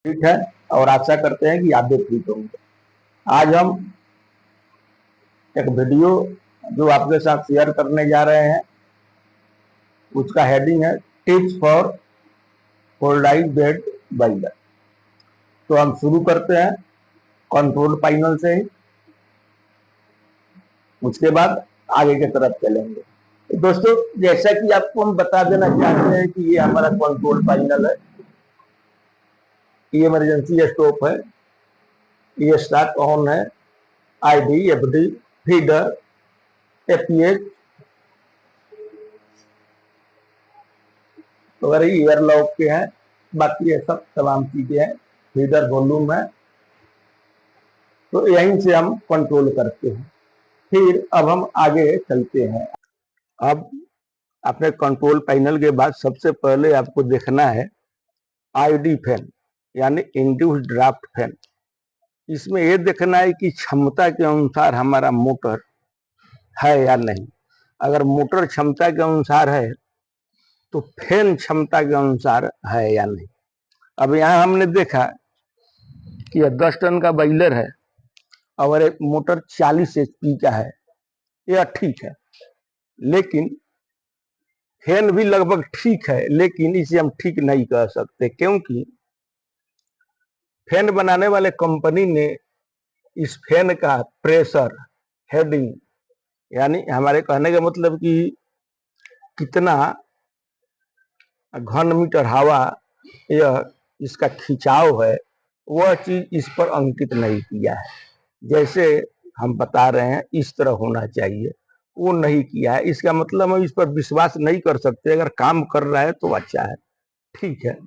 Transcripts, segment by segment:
ठीक है। और आशा करते हैं कि आप भी ठीक होंगे। आज हम एक वीडियो जो आपके साथ शेयर करने जा रहे हैं, उसका हेडिंग है टिप्स फॉर फोल्डाइज बेड बाइलर। तो हम शुरू करते हैं कंट्रोल पैनल से ही, उसके बाद आगे की तरफ चलेंगे। तो दोस्तों, जैसा कि आपको हम बता देना चाहते हैं कि ये हमारा कंट्रोल पैनल है, ये इमरजेंसी स्टॉप है, ये स्टार्ट ऑन है, आईडी, एफडी, फीडर, एपीएच वगैरह एयर लॉक के हैं। बाकी ये सब तमाम चीजें हैं, फीडर वॉल्यूम है। तो यहीं से हम कंट्रोल करते हैं। फिर अब हम आगे चलते हैं। अब अपने कंट्रोल पैनल के बाद सबसे पहले आपको देखना है आईडी फैन, यानी इंड्यूस्ड ड्राफ्ट फैन। इसमें यह देखना है कि क्षमता के अनुसार हमारा मोटर है या नहीं। अगर मोटर क्षमता के अनुसार है तो फैन क्षमता के अनुसार है या नहीं। अब यहाँ हमने देखा कि यह 10 टन का बॉयलर है और एक मोटर 40 एचपी का है, यह ठीक है। लेकिन फैन भी लगभग ठीक है, लेकिन इसे हम ठीक नहीं कह सकते, क्योंकि फैन बनाने वाले कंपनी ने इस फैन का प्रेशर, हेडिंग, यानी हमारे कहने का मतलब कि कितना घन मीटर हवा यह इसका खिंचाव है, वह चीज इस पर अंकित नहीं किया है। जैसे हम बता रहे हैं इस तरह होना चाहिए, वो नहीं किया है। इसका मतलब हम इस पर विश्वास नहीं कर सकते। अगर काम कर रहा है तो अच्छा है, ठीक है,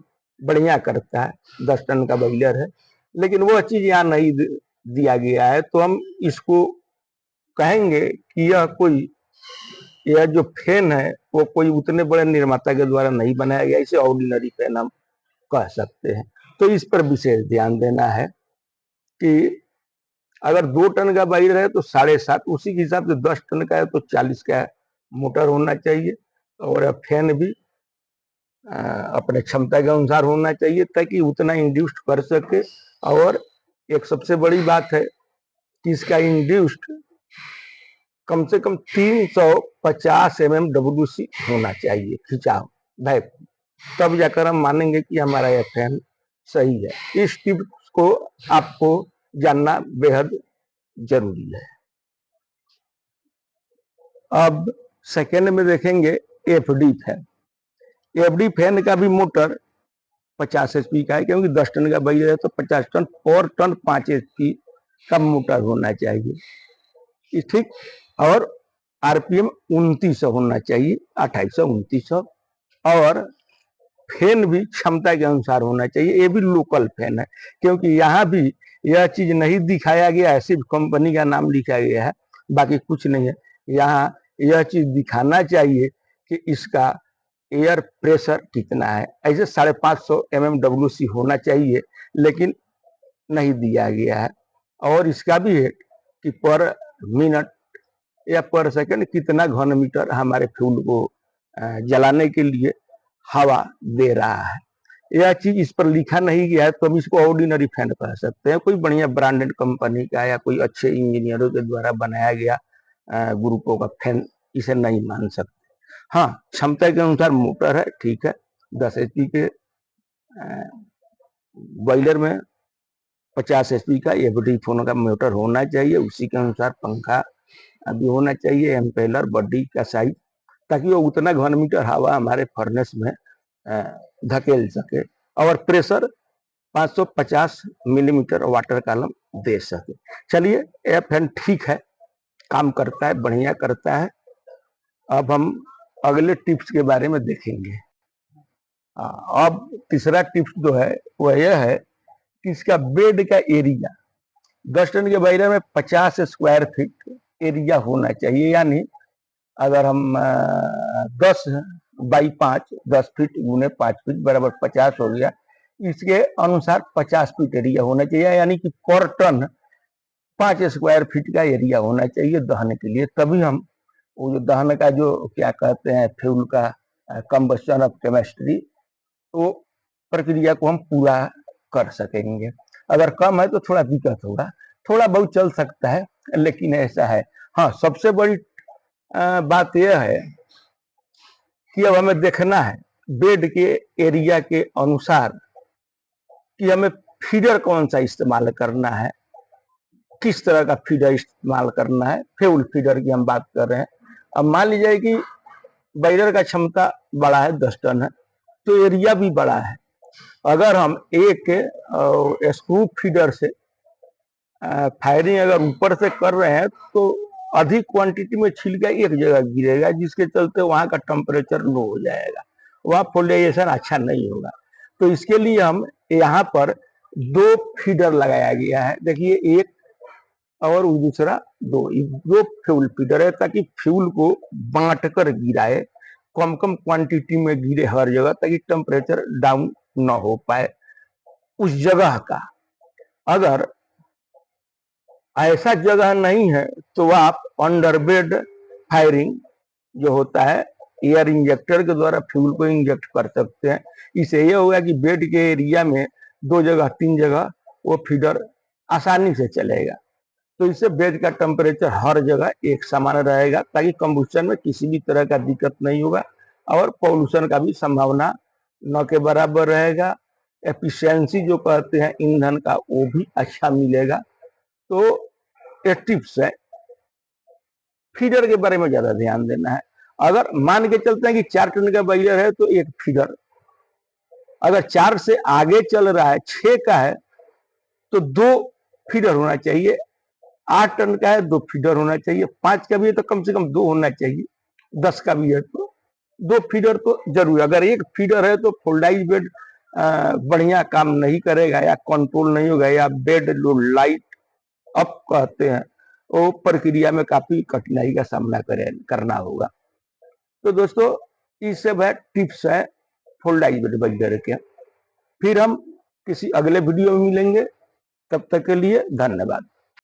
बढ़िया करता है, 10 टन का बॉयलर है, लेकिन वह चीज यहाँ नहीं दिया गया है। तो हम इसको कहेंगे कि यह जो फैन है वो कोई उतने बड़े निर्माता के द्वारा नहीं बनाया गया, इसे ऑर्डिनरी फैन हम कह सकते हैं। तो इस पर विशेष ध्यान देना है कि अगर 2 टन का बॉयलर है तो 7.5, उसी के हिसाब से 10 टन का है तो 40 का मोटर होना चाहिए। और फैन भी अपने क्षमता के अनुसार होना चाहिए, ताकि उतना इंड्यूस्ड कर सके। और एक सबसे बड़ी बात है कि इसका इंड्यूस्ड कम से कम 350 mmWc होना चाहिए, खिंचाव बैक, तब जाकर हम मानेंगे कि हमारा यह फैन सही है। इस टिप्स को आपको जानना बेहद जरूरी है। अब सेकेंड में देखेंगे एफडी फैन। एफडी फैन का भी मोटर 50 एचपी का है, क्योंकि 10 टन का बॉयलर है तो 50 टन पर टन 5 एचपी का मोटर होना चाहिए, ठीक। और आरपीएम 2900 होना चाहिए, 2800, 2900। और फैन भी क्षमता के अनुसार होना चाहिए। ये भी लोकल फैन है, क्योंकि यहाँ भी यह चीज नहीं दिखाया गया है, सिर्फ कंपनी का नाम लिखा गया है, बाकी कुछ नहीं है। यहाँ यह चीज दिखाना चाहिए कि इसका एयर प्रेशर कितना है। ऐसे 550 mmWc होना चाहिए, लेकिन नहीं दिया गया है। और इसका भी है कि पर मिनट या पर सेकंड कितना घन मीटर हमारे फ्यूल को जलाने के लिए हवा दे रहा है। यह चीज इस पर लिखा नहीं गया है, तो हम इसको ऑर्डिनरी फैन कह सकते हैं। कोई बढ़िया ब्रांडेड कंपनी का या कोई अच्छे इंजीनियरों के द्वारा बनाया गया ग्रुपों का फैन इसे नहीं मान सकते। हाँ, क्षमता के अनुसार मोटर है, ठीक है। 10 एचपी के बॉयलर में 50 एचपी का एफडी फोन का मोटर होना चाहिए। उसी के अनुसार पंखा भी होना चाहिए, एम्पेलर, बॉडी का साइज, ताकि वो उतना घन मीटर हवा हमारे फर्नेस में धकेल सके। और प्रेशर 550 मिलीमीटर वाटर कॉलम दे सके। चलिए, यह फैन ठीक है, काम करता है, बढ़िया करता है। अब हम अगले टिप्स के बारे में देखेंगे। अब तीसरा टिप्स जो है वह यह है कि इसका बेड का एरिया 10 टन के बॉयलर में 50 स्क्वायर फीट एरिया होना चाहिए। यानी अगर हम 10x5, 10 फीट गुने 5 फीट बराबर 50 हो गया, इसके अनुसार 50 फीट एरिया होना चाहिए। यानी कि पर टन 5 स्क्वायर फीट का एरिया होना चाहिए दहन के लिए। तभी हम वो जो दहन का जो क्या कहते हैं फ्यूल का कंबस्शन ऑफ केमिस्ट्री, तो प्रक्रिया को हम पूरा कर सकेंगे। अगर कम है तो थोड़ा दिक्कत होगा, थोड़ा बहुत चल सकता है, लेकिन ऐसा है। हाँ, सबसे बड़ी बात यह है कि अब हमें देखना है बेड के एरिया के अनुसार कि हमें फीडर कौन सा इस्तेमाल करना है, किस तरह का फीडर इस्तेमाल करना है। फ्यूल फीडर की हम बात कर रहे हैं। अब मान लीजिए कि बैरर का क्षमता बड़ा है, 10 टन है, तो एरिया भी बड़ा है। अगर हम एक स्क्रू फीडर से फायरिंग अगर ऊपर से कर रहे हैं तो अधिक क्वांटिटी में छिलका एक जगह गिरेगा, जिसके चलते वहां का टेम्परेचर लो हो जाएगा, वहां फोल्डेशन अच्छा नहीं होगा। तो इसके लिए हम यहाँ पर 2 फीडर लगाया गया है। देखिए, एक और दूसरा 2 फ्यूल फीडर है, ताकि फ्यूल को बांट कर गिराए, कम कम क्वांटिटी में गिरे हर जगह, ताकि टेम्परेचर डाउन न हो पाए उस जगह का। अगर ऐसा जगह नहीं है तो आप अंडरबेड फायरिंग जो होता है, एयर इंजेक्टर के द्वारा फ्यूल को इंजेक्ट कर सकते हैं। इससे यह होगा कि बेड के एरिया में 2 जगह 3 जगह वो फीडर आसानी से चलेगा। तो इससे बेड का टेम्परेचर हर जगह एक समान रहेगा, ताकि कंबस्शन में किसी भी तरह का दिक्कत नहीं होगा और पॉल्यूशन का भी संभावना न के बराबर रहेगा। एफिशिएंसी जो कहते हैं ईंधन का, वो भी अच्छा मिलेगा। तो ये टिप्स है। फीडर के बारे में ज्यादा ध्यान देना है। अगर मान के चलते हैं कि 4 टन का बैरर है तो एक फीडर, अगर 4 से आगे चल रहा है, 6 का है, तो 2 फीडर होना चाहिए। 8 टन का है 2 फीडर होना चाहिए। 5 का भी है तो कम से कम 2 होना चाहिए। 10 का भी है तो 2 फीडर तो जरूर। अगर एक फीडर है तो फोल्डाइज बेड बढ़िया काम नहीं करेगा, या कंट्रोल नहीं होगा, या बेड लाइट अप कहते हैं, वो प्रक्रिया में काफी कठिनाई का सामना करना होगा। तो दोस्तों, ये सब है टिप्स है फोल्डाइज बेड बैरर के। फिर हम किसी अगले वीडियो में मिलेंगे, तब तक के लिए धन्यवाद।